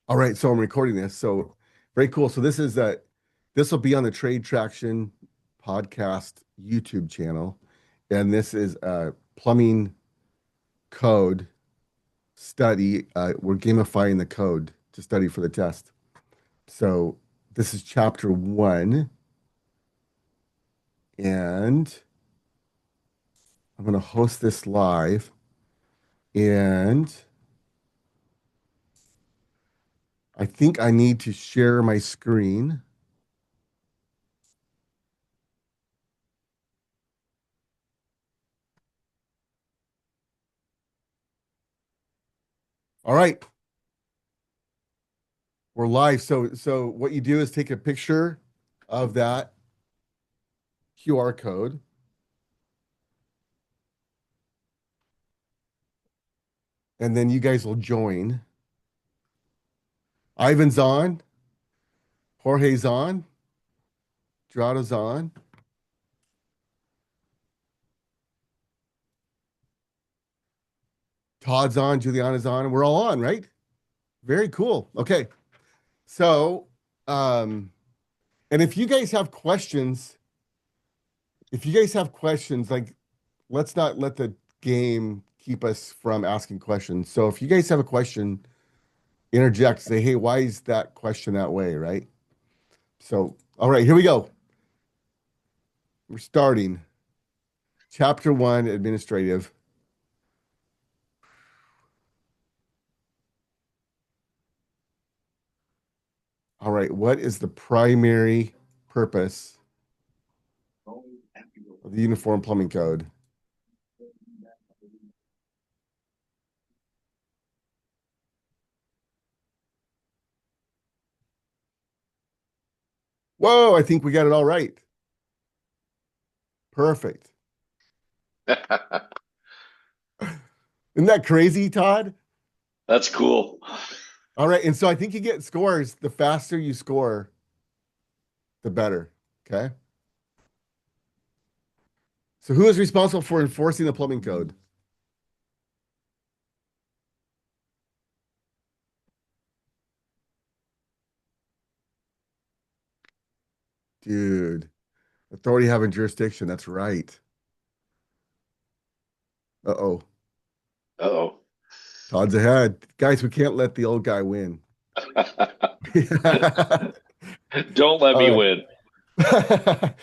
All right, so I'm recording this. So very cool. So this will be on the Trade Traction podcast YouTube channel. And this is a plumbing code study. We're gamifying the code to study for the test. So this is chapter 1. And I'm going to host this live. And I think I need to share my screen. All right, we're live. So what you do is take a picture of that QR code. And then you guys will join. Ivan's on, Jorge's on, Gerardo's on. Todd's on, Juliana's on, and we're all on, right? Very cool. Okay. So, and if you guys have questions, like let's not let the game keep us from asking questions. So if you guys have a question, interject, say, hey, why is that question that way, right? So, all right, here we go. We're starting. Chapter 1, administrative. All right, what is the primary purpose of the Uniform Plumbing Code? Whoa, I think we got it all right. Perfect. Isn't that crazy, Todd? That's cool. All right, and so I think you get scores. The faster you score, the better. Okay. So who is responsible for enforcing the plumbing code? Dude, authority having jurisdiction. That's right. Uh-oh. Uh-oh. Todd's ahead. Guys, we can't let the old guy win. Don't let All me right. win.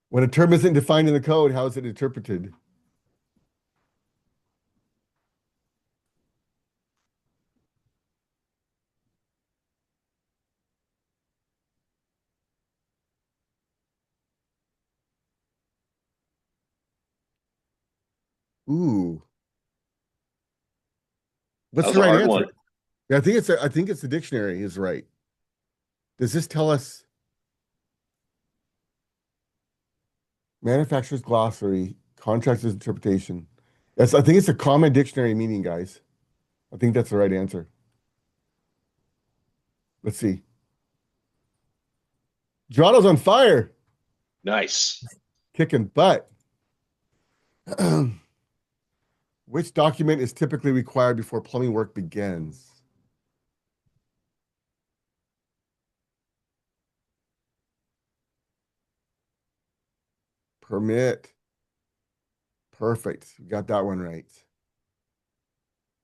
When a term isn't defined in the code, how is it interpreted? Ooh, That what's was the a right hard answer? one. Yeah, I think it's the dictionary is right. Does this tell us manufacturer's glossary, contractor's interpretation? Yes, I think it's a common dictionary meaning, guys. I think that's the right answer. Let's see. Gerardo's on fire, Nice. kicking butt. Which document is typically required before plumbing work begins? Permit. Perfect. You got that one right.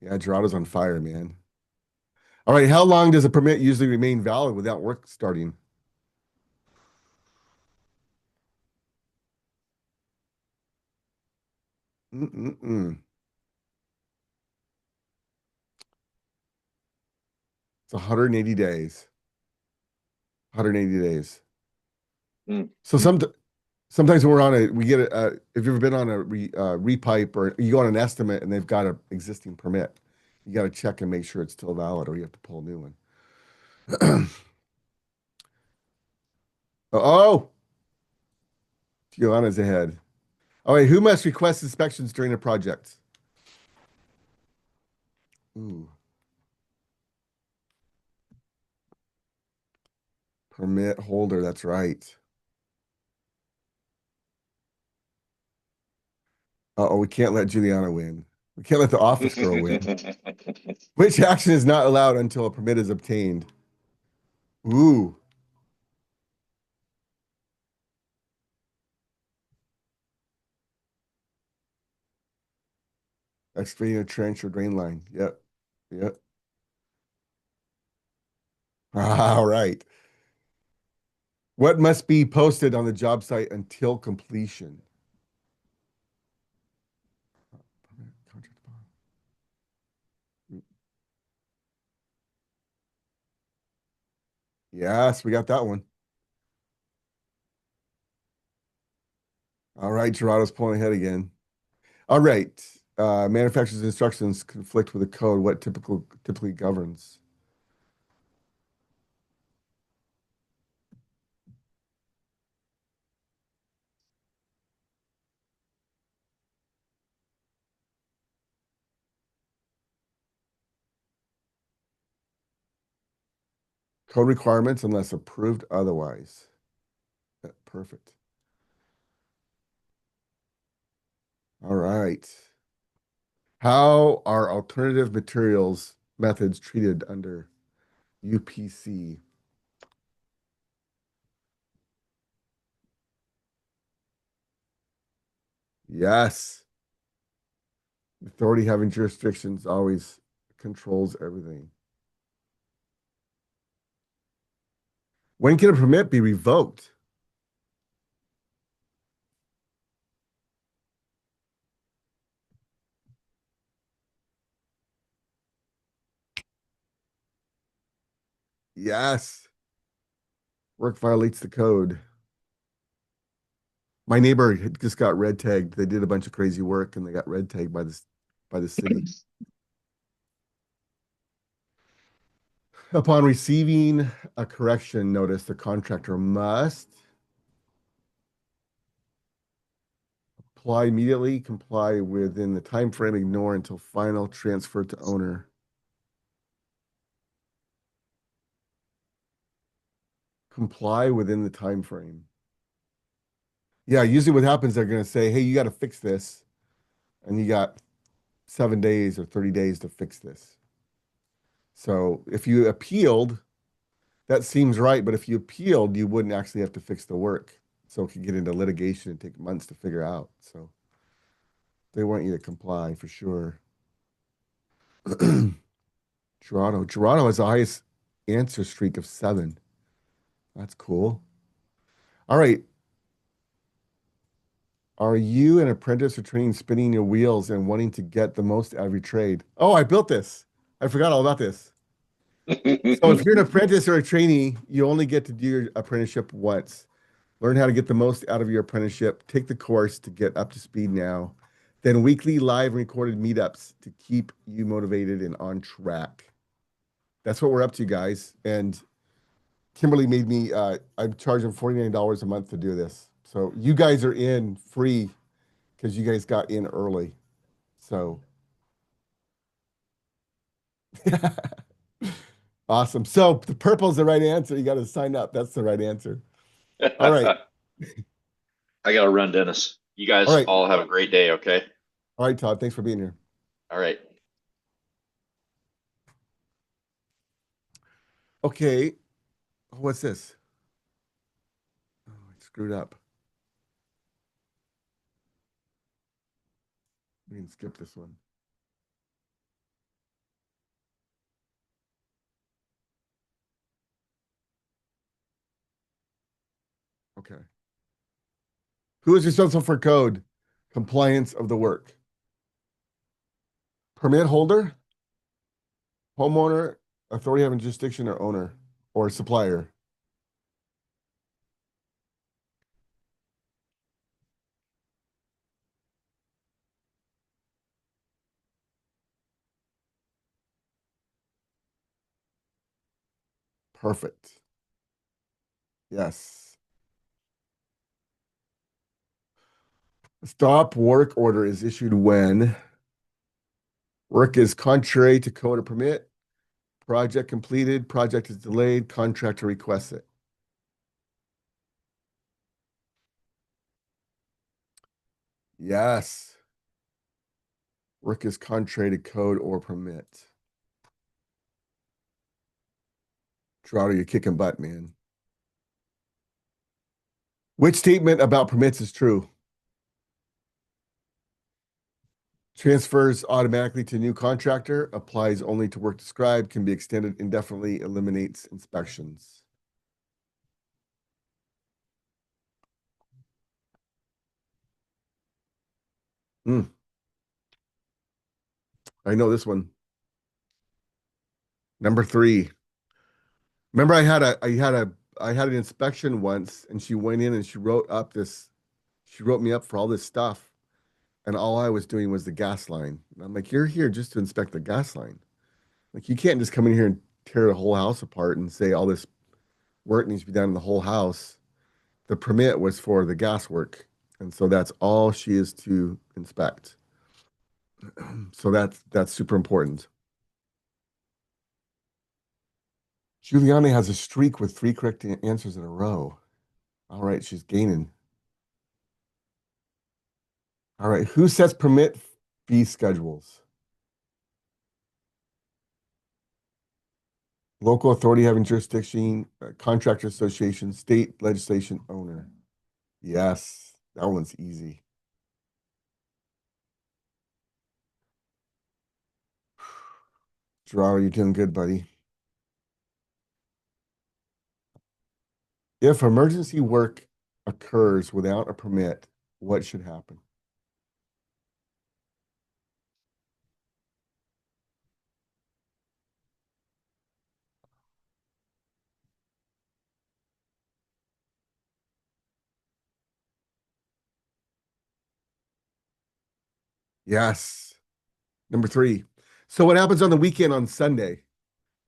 Yeah, Gerardo's on fire, man. All right, how long does a permit usually remain valid without work starting? Mm-mm-mm. It's 180 days. 180 days. Mm. So sometimes when we're on we get if you've ever been on a repipe or you go on an estimate and they've got an existing permit, you got to check and make sure it's still valid or you have to pull a new one. Oh, Giovanna's ahead. All right, who must request inspections during a project? Ooh, permit holder, that's right. Uh-oh, we can't let Juliana win. We can't let the office girl win. Which action is not allowed until a permit is obtained? Ooh. Excavating a trench or drain line. Yep. Yep. All right. What must be posted on the job site until completion? Yes, we got that one. All right, Gerardo's pulling ahead again. All right. Manufacturer's instructions conflict with the code. What typically governs? Code requirements unless approved otherwise. Perfect. All right. How are alternative materials methods treated under UPC? Yes. Authority having jurisdictions always controls everything. When can a permit be revoked? Yes. Work violates the code. My neighbor just got red tagged. They did a bunch of crazy work and they got red tagged by the city. Upon receiving a correction notice, the contractor must apply immediately, comply within the time frame, ignore until final transfer to owner. Comply within the time frame. Yeah, usually what happens, they're going to say, hey, you got to fix this. And you got 7 days or 30 days to fix this. So if you appealed, that seems right. But if you appealed, you wouldn't actually have to fix the work. So it could get into litigation and take months to figure out. So they want you to comply for sure. Toronto has the highest answer streak of 7. That's cool. All right. Are you an apprentice or training spinning your wheels and wanting to get the most out of your trade? Oh, I built this. I forgot all about this. So if you're an apprentice or a trainee, you only get to do your apprenticeship once. Learn how to get the most out of your apprenticeship. Take the course to get up to speed now. Then weekly live and recorded meetups to keep you motivated and on track. That's what we're up to, guys. And Kimberly made me, I'm charging $49 a month to do this. So you guys are in free because you guys got in early. So awesome. So the purple is the right answer. You got to sign up. That's the right answer. All right. I gotta run, Dennis. You All guys right. all have a great day, okay? All right, Todd. Thanks for being here. All right. Okay. What's this? Oh, I screwed up. We can skip this one. Okay. Who is responsible for code compliance of the work? Permit holder, homeowner, authority having jurisdiction, or owner, or supplier? Perfect. Yes. Stop work order is issued when work is contrary to code or permit, project completed, project is delayed, contractor requests it. Yes. Work is contrary to code or permit. Gerardo, you're kicking butt, man. Which statement about permits is true? Transfers automatically to new contractor, applies only to work described, can be extended indefinitely, eliminates inspections. I know this one. Number 3. Remember, I had an inspection once, and she went in and she wrote me up for all this stuff, and all I was doing was the gas line. And I'm like, you're here just to inspect the gas line. Like, you can't just come in here and tear the whole house apart and say all this work needs to be done in the whole house. The permit was for the gas work, and so that's all she is to inspect. So that's super important. Giuliani has a streak with 3 correct answers in a row. All right, she's gaining. All right, who sets permit fee schedules? Local authority having jurisdiction, contractor association, state legislation owner. Yes, that one's easy. Gerard, you're doing good, buddy. If emergency work occurs without a permit, what should happen? Yes. Number 3. So what happens on the weekend on Sunday?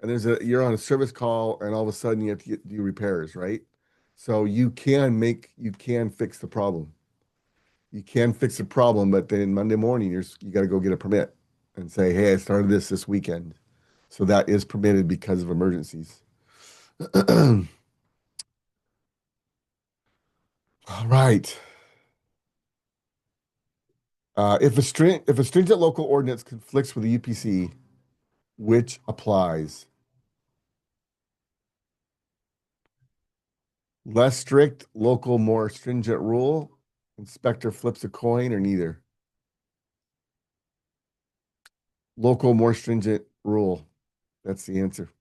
And you're on a service call, and all of a sudden you have to do repairs, right? So you can fix the problem. You can fix the problem, but then Monday morning you got to go get a permit and say, hey, I started this weekend. So that is permitted because of emergencies. All right. If a stringent local ordinance conflicts with the UPC, which applies? Less strict, local more stringent rule, inspector flips a coin, or neither? Local more stringent rule. That's the answer.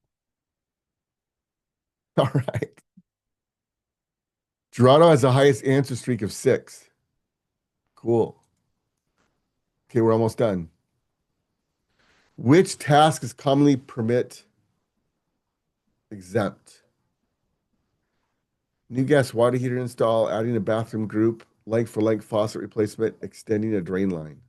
All right. Gerardo has the highest answer streak of 6. Cool. Okay, we're almost done. Which task is commonly permit exempt? New gas water heater install, adding a bathroom group, length for length faucet replacement, extending a drain line.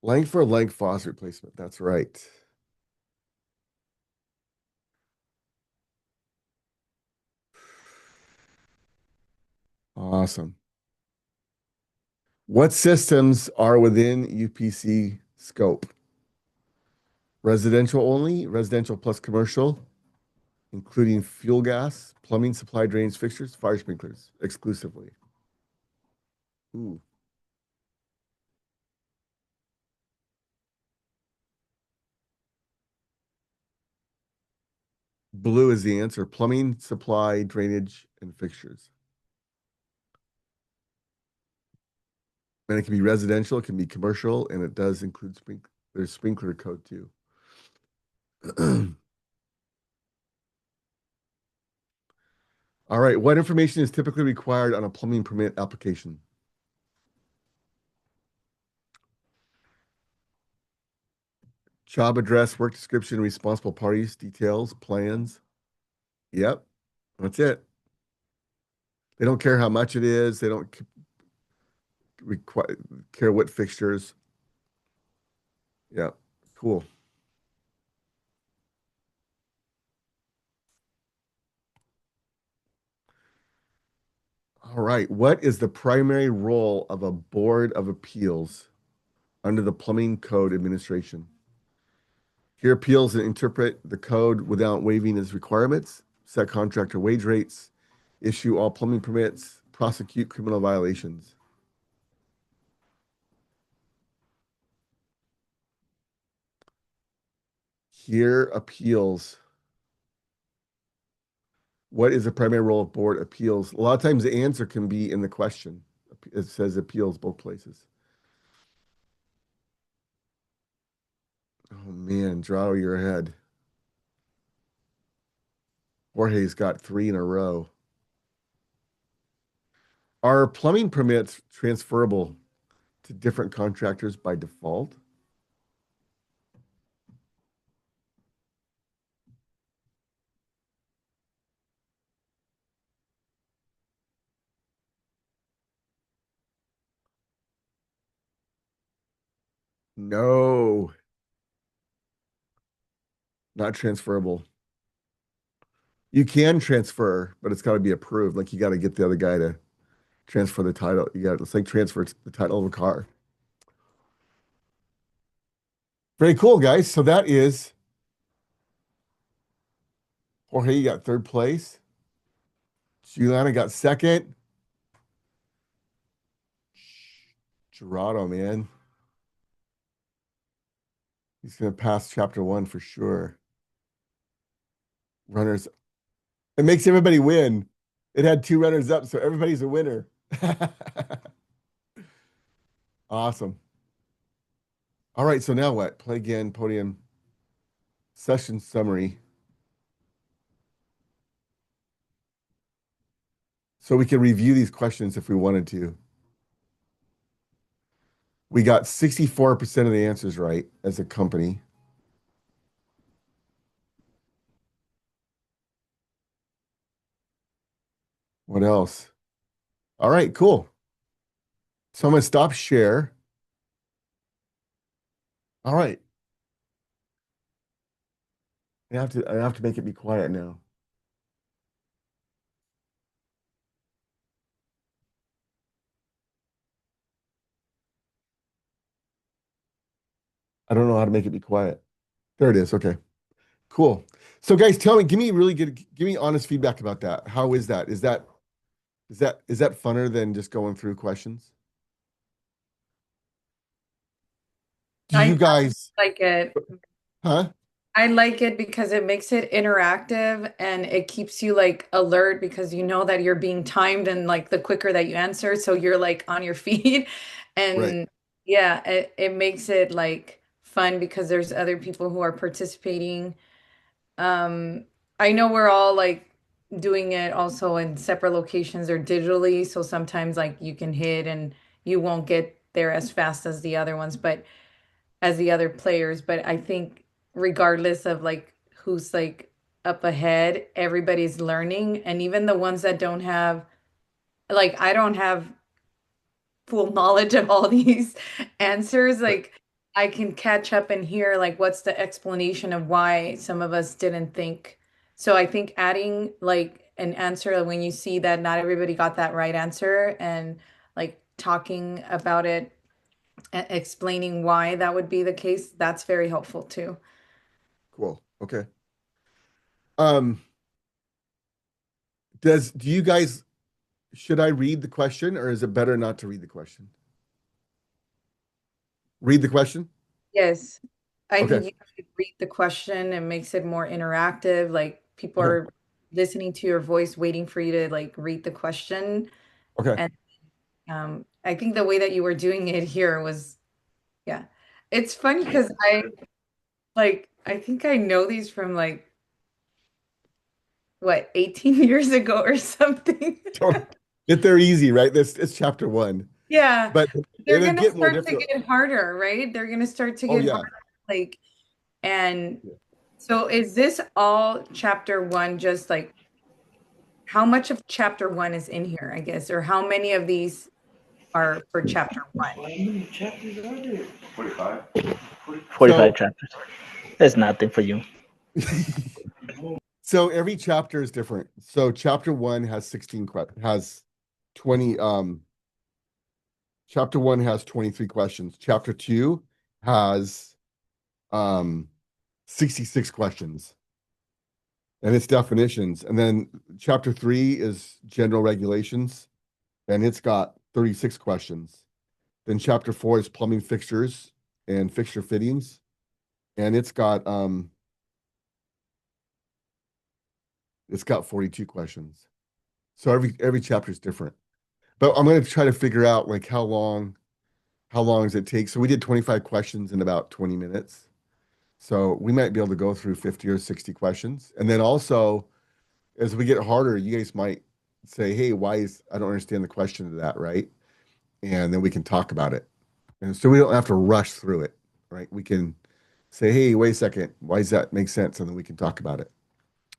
Length for length faucet replacement. That's right. Awesome. What systems are within UPC scope? Residential only, residential plus commercial, including fuel gas, plumbing, supply drains, fixtures, fire sprinklers, exclusively. Ooh. Blue is the answer. Plumbing, supply, drainage, and fixtures. And it can be residential, it can be commercial, and it does include there's sprinkler code too. All right. What information is typically required on a plumbing permit application? Job address, work description, responsible parties, details, plans. Yep, that's it. They don't care how much it is. They don't require care what fixtures. Yep, cool. All right. What is the primary role of a board of appeals under the Plumbing Code Administration? Hear appeals and interpret the code without waiving its requirements, set contractor wage rates, issue all plumbing permits, prosecute criminal violations. Hear appeals. What is the primary role of board appeals? A lot of times the answer can be in the question. It says appeals both places. Oh man, Draw, you're ahead. Jorge's got 3 in a row. Are plumbing permits transferable to different contractors by default? No, not transferable. You can transfer, but it's got to be approved. Like you got to get the other guy to transfer the title. You got it's like transfer the title of a car. Very cool, guys. So that is Jorge, you got 3rd place. Juliana got 2nd. Gerardo, man. He's gonna pass chapter 1 for sure. Runners. It makes everybody win. It had 2 runners up, so everybody's a winner. Awesome. All right, so now what? Play again, podium, session summary. So we can review these questions if we wanted to. We got 64% of the answers right as a company. What else? All right, cool. So I'm gonna stop share. All right. I have to make it be quiet now. I don't know how to make it be quiet. There it is. Okay. Cool. So guys, tell me, give me honest feedback about that. How is that? Is that funner than just going through questions? Do I you guys, like it. huh? I like it because it makes it interactive and it keeps you like alert because you know that you're being timed and like the quicker that you answer, so you're like on your feet. Right. And yeah, it makes it like fun because there's other people who are participating. Um, I know we're all like doing it also in separate locations or digitally, so sometimes like you can hit and you won't get there as fast as the other ones, but as the other players. But I think regardless of like who's like up ahead, everybody's learning. And even the ones that don't have, like, I don't have full knowledge of all these answers. Right. Like, I can catch up and hear like what's the explanation of why some of us didn't think. So I think adding like an answer when you see that not everybody got that right answer and like talking about it, explaining why that would be the case, that's very helpful too. Cool. Okay. Um, do you guys should I read the question or is it better not to read the question? Read the question? Yes. I Okay. think you should read the question. It makes it more interactive. Like people Okay. are listening to your voice, waiting for you to like read the question. Okay. And I think the way that you were doing it here was, yeah. It's funny because I think I know these from like what, 18 years ago or something. If they're easy, right? This it's chapter 1. Yeah. But They're it'll gonna get more start to difficult. get harder, right? They're gonna start to Oh get yeah. harder. Like, and so is this all chapter 1, just like how much of chapter 1 is in here, I guess, or how many of these are for chapter 1? How many chapters are there? 45. 45 So chapters. That's nothing for you. so every chapter is different. So chapter 1 has 20 chapter 1 has 23 questions. Chapter 2 has um 66 questions. And it's definitions. And then chapter 3 is general regulations, and it's got 36 questions. Then chapter 4 is plumbing fixtures and fixture fittings, and it's got 42 questions. So every chapter is different. But I'm going to try to figure out like how long does it take? So we did 25 questions in about 20 minutes. So we might be able to go through 50 or 60 questions. And then also, as we get harder, you guys might say, hey, I don't understand the question to that, right? And then we can talk about it. And so we don't have to rush through it, right? We can say, hey, wait a second, why does that make sense? And then we can talk about it.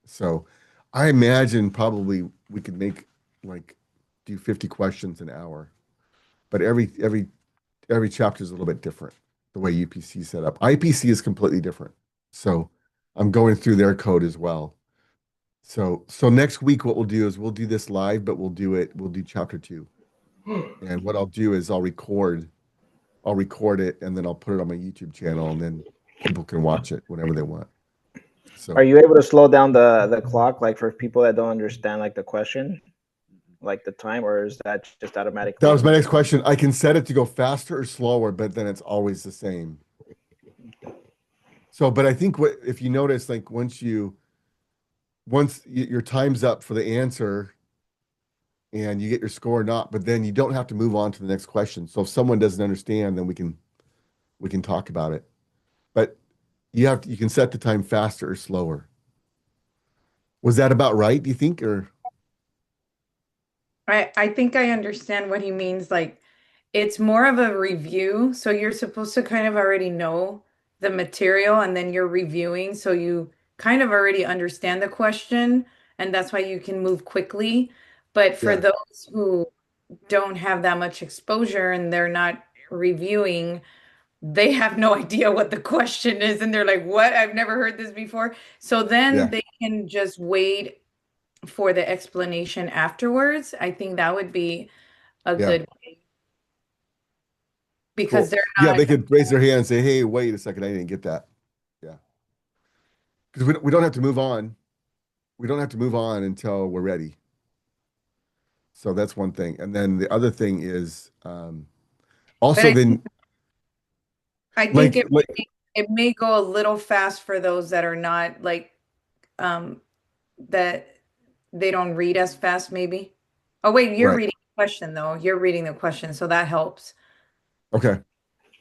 So I imagine probably we could do 50 questions an hour, but every chapter is a little bit different the way UPC is set up. IPC is completely different. So I'm going through their code as well. So next week, what we'll do is we'll do this live, but we'll do chapter 2. And what I'll do is I'll record it, and then I'll put it on my YouTube channel, and then people can watch it whenever they want. So Are you able to slow down the clock, like for people that don't understand like the question, like the time, or is that just automatically? that was my next question. I can set it to go faster or slower, but then it's always the same. So, but I think if you notice, like once your time's up for the answer and you get your score or not, but then you don't have to move on to the next question. So if someone doesn't understand, then we can talk about it. But you can set the time faster or slower. Was that about right, do you think? Or I think I understand what he means. Like, it's more of a review. So you're supposed to kind of already know the material and then you're reviewing. So you kind of already understand the question, and that's why you can move quickly. But for Yeah. those who don't have that much exposure and they're not reviewing, they have no idea what the question is. And they're like, what? I've never heard this before. So then Yeah. they can just wait for the explanation afterwards. I think that would be a Yeah. good way, because Cool. they're Yeah, not. they could raise their hand and say, hey, wait a second, I didn't get that. Yeah. Because we don't have to move on. We don't have to move on until we're ready. So that's one thing. And then the other thing is But also then I think like it may go a little fast for those that are not like that they don't read as fast, maybe. Oh wait, you're right. reading the question though. You're reading the question, so that helps. Okay.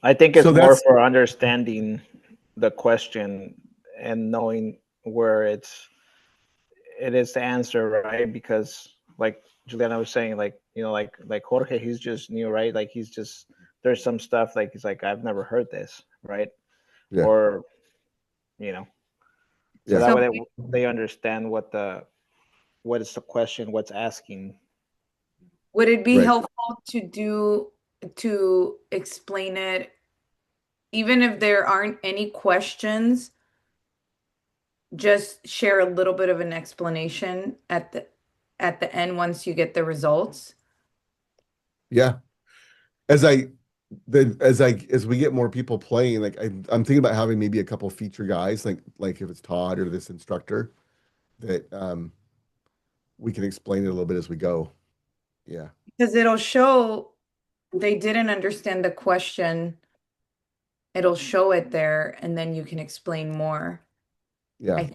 I think it's So more that's for understanding the question and knowing where it is the answer, right? Because like Juliana was saying, like, you know, like Jorge, he's just new, right? Like there's some stuff like he's like, I've never heard this, right? yeah. Or, you know, so Yeah. that So way they understand what is the question, what's asking. would it be Right. helpful to explain it even if there aren't any questions? Just share a little bit of an explanation at the end once you get the results. Yeah. As I as we get more people playing, like I'm thinking about having maybe a couple feature guys, like if it's Todd or this instructor, that we can explain it a little bit as we go. Yeah. Because it'll show they didn't understand the question. It'll show it there, and then you can explain more. Yeah. I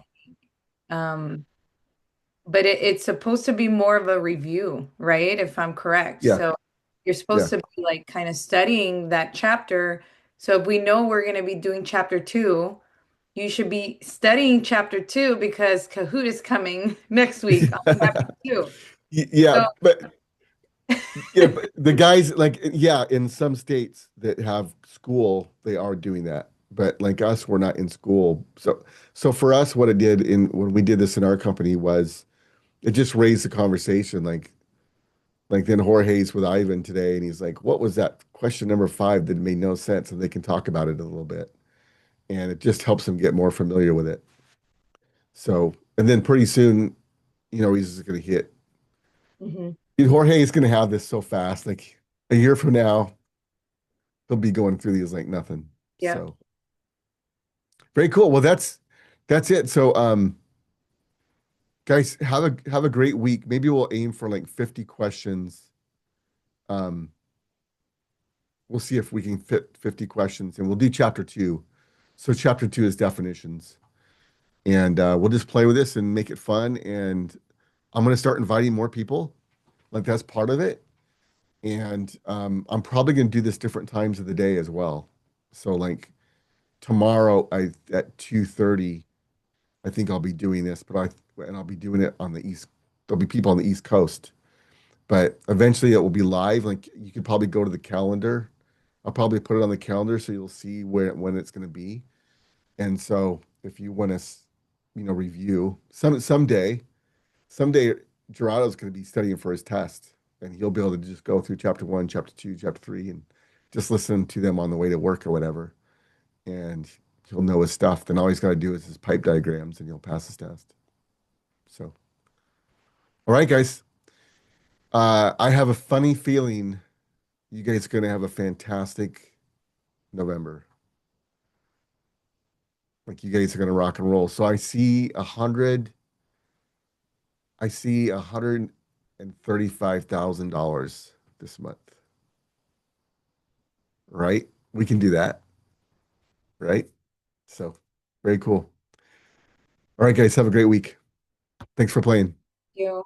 think. But it's supposed to be more of a review, right? If I'm correct. Yeah. So you're Yeah. supposed to be like kind of studying that chapter. So if we know we're going to be doing chapter 2, you should be studying chapter 2 because Kahoot is coming next week on chapter 2. Yeah, So but the guys like yeah, in some states that have school, they are doing that. But like us, we're not in school. So for us, what it did when we did this in our company was it just raised the conversation. Like then Jorge's with Ivan today, and he's like, "What was that question number 5 that made no sense?" And they can talk about it a little bit, and it just helps them get more familiar with it. So, and then pretty soon, he's just going to hit. mhm. Dude, Jorge is going to have this so fast. Like a year from now, he'll be going through these like nothing. Yeah. So very cool. Well, that's it. So, guys, have a great week. Maybe we'll aim for like 50 questions. Um, we'll see if we can fit 50 questions, and we'll do chapter 2. So chapter 2 is definitions. And we'll just play with this and make it fun. And I'm going to start inviting more people. Like that's part of it. And I'm probably going to do this different times of the day as well. So like tomorrow at 2:30, I think I'll be doing this, and I'll be doing it on the East. There'll be people on the East Coast, but eventually it will be live. Like you could probably go to the calendar. I'll probably put it on the calendar so you'll see when it's going to be. And so if you want to, review someday Gerardo's going to be studying for his test, and he'll be able to just go through chapter 1, chapter 2, chapter 3, and just listen to them on the way to work or whatever. And he'll know his stuff. Then all he's got to do is his pipe diagrams, and he'll pass his test. So, all right, guys. I have a funny feeling you guys are going to have a fantastic November. Like you guys are going to rock and roll. So I see $135,000 this month. Right? We can do that. Right? So very cool. All right, guys, have a great week. Thanks for playing. You.